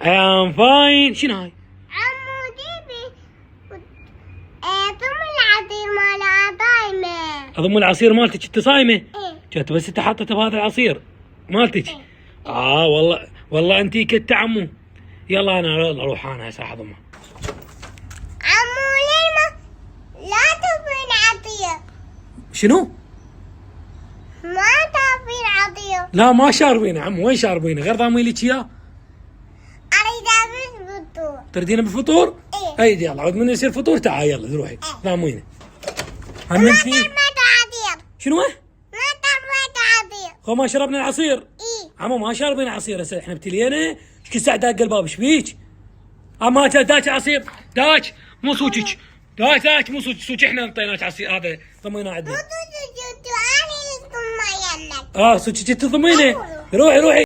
I am fine. شنو هاي؟ عمو جيبي ضم العصير مال طايمة. اضم العصير مالتك انت صايمه؟ ايه. جت بس انت حاطته بهذا العصير مالتك. ايه. والله انت كت عمو. يلا انا اروح انا هسه اضمه. عمو ليه لا تبين عصير؟ شنو؟ ما تبين عصير. لا ما شاربينه عمو، وين شاربينه؟ غير ضامي لك اياه. اريد ابي الفطور. تريدينه بالفطور؟ ايه. اي يلا عود من يصير فطور تعال يلا روحي ضامينه. ما همنتي تبيت عصير. شنو؟ ما تبيت عصير. خو ما شربنا العصير؟ ايه. عمو ما شاربين عصير هسه احنا ابتلينا. ايش كل ساعه داق الباب ايش فيك؟ اما داك عصير داك مو صوتك. داك مو صوتك احنا انطيناك عصير هذا ضميناه عندنا. انا ثم يلك. صوتك تضمينه. روحي